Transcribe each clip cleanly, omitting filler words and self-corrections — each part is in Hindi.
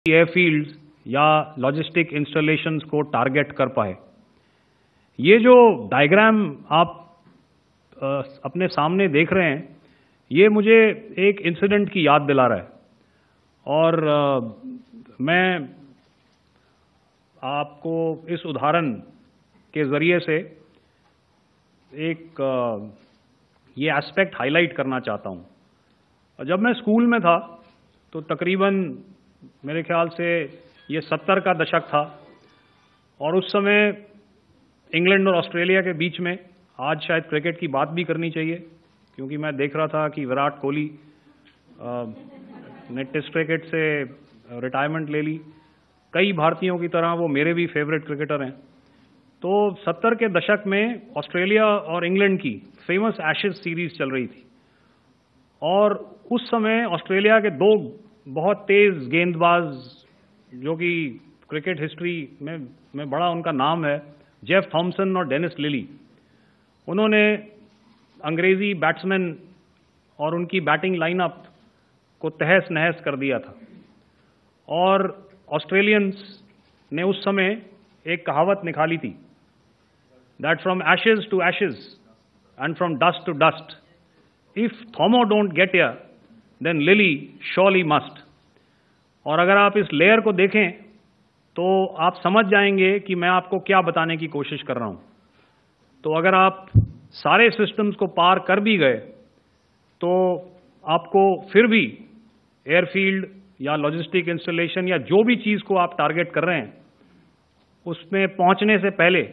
एयरफील्ड्स या लॉजिस्टिक इंस्टॉलेशंस को टारगेट कर पाए। ये जो डायग्राम आप अपने सामने देख रहे हैं, ये मुझे एक इंसिडेंट की याद दिला रहा है और मैं आपको इस उदाहरण के ज़रिए से एक ये एस्पेक्ट हाईलाइट करना चाहता हूँ। जब मैं स्कूल में था तो तकरीबन मेरे ख्याल से ये 70 का दशक था और उस समय इंग्लैंड और ऑस्ट्रेलिया के बीच में, आज शायद क्रिकेट की बात भी करनी चाहिए क्योंकि मैं देख रहा था कि विराट कोहली ने टेस्ट क्रिकेट से रिटायरमेंट ले ली। कई भारतीयों की तरह वो मेरे भी फेवरेट क्रिकेटर हैं। तो 70 के दशक में ऑस्ट्रेलिया और इंग्लैंड की फेमस एशेज सीरीज चल रही थी और उस समय ऑस्ट्रेलिया के दो बहुत तेज गेंदबाज, जो कि क्रिकेट हिस्ट्री में बड़ा उनका नाम है, जेफ थॉमसन और डेनिस लिली, उन्होंने अंग्रेजी बैट्समैन और उनकी बैटिंग लाइनअप को तहस नहस कर दिया था। और ऑस्ट्रेलियंस ने उस समय एक कहावत निकाली थी, that from ashes to ashes and from dust to dust, if Thommo don't get here then Lillee surely must. और अगर आप इस लेयर को देखें तो आप समझ जाएंगे कि मैं आपको क्या बताने की कोशिश कर रहा हूं। तो अगर आप सारे सिस्टम्स को पार कर भी गए तो आपको फिर भी एयरफील्ड या लॉजिस्टिक इंस्टॉलेशन या जो भी चीज़ को आप टारगेट कर रहे हैं उसमें पहुंचने से पहले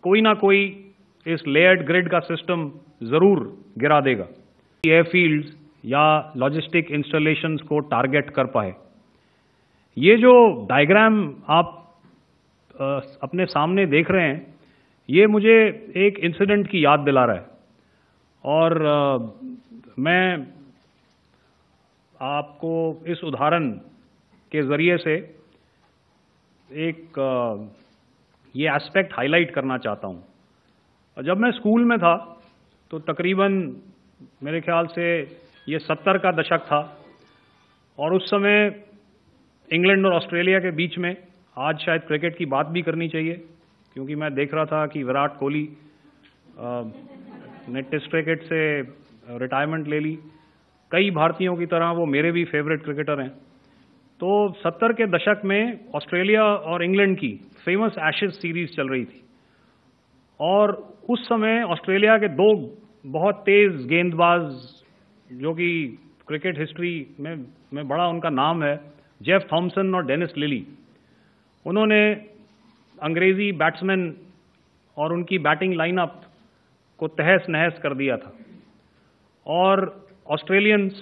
कोई ना कोई इस लेयर्ड ग्रिड का सिस्टम ज़रूर गिरा देगा। एयरफील्ड्स या लॉजिस्टिक इंस्टॉलेशंस को टारगेट कर पाए। ये जो डायग्राम आप अपने सामने देख रहे हैं, ये मुझे एक इंसिडेंट की याद दिला रहा है और मैं आपको इस उदाहरण के ज़रिए से एक ये एस्पेक्ट हाईलाइट करना चाहता हूँ। जब मैं स्कूल में था तो तकरीबन मेरे ख्याल से ये 70 का दशक था और उस समय इंग्लैंड और ऑस्ट्रेलिया के बीच में, आज शायद क्रिकेट की बात भी करनी चाहिए क्योंकि मैं देख रहा था कि विराट कोहली ने टेस्ट क्रिकेट से रिटायरमेंट ले ली। कई भारतीयों की तरह वो मेरे भी फेवरेट क्रिकेटर हैं। तो 70 के दशक में ऑस्ट्रेलिया और इंग्लैंड की फेमस एशेज सीरीज चल रही थी और उस समय ऑस्ट्रेलिया के दो बहुत तेज गेंदबाज, जो कि क्रिकेट हिस्ट्री में बड़ा उनका नाम है, जेफ थॉमसन और डेनिस लिली, उन्होंने अंग्रेजी बैट्समैन और उनकी बैटिंग लाइनअप को तहस नहस कर दिया था। और ऑस्ट्रेलियंस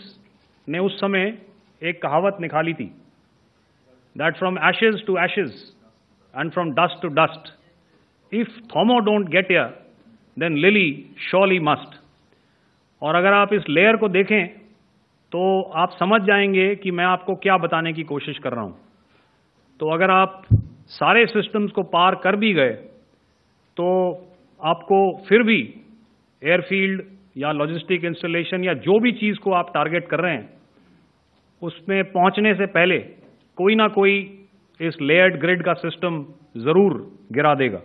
ने उस समय एक कहावत निकाली थी, that from ashes to ashes and from dust to dust, if Thommo don't get here then Lillee surely must. और अगर आप इस लेयर को देखें तो आप समझ जाएंगे कि मैं आपको क्या बताने की कोशिश कर रहा हूं। तो अगर आप सारे सिस्टम्स को पार कर भी गए तो आपको फिर भी एयरफील्ड या लॉजिस्टिक इंस्टॉलेशन या जो भी चीज़ को आप टारगेट कर रहे हैं उसमें पहुंचने से पहले कोई ना कोई इस लेयर्ड ग्रिड का सिस्टम ज़रूर गिरा देगा।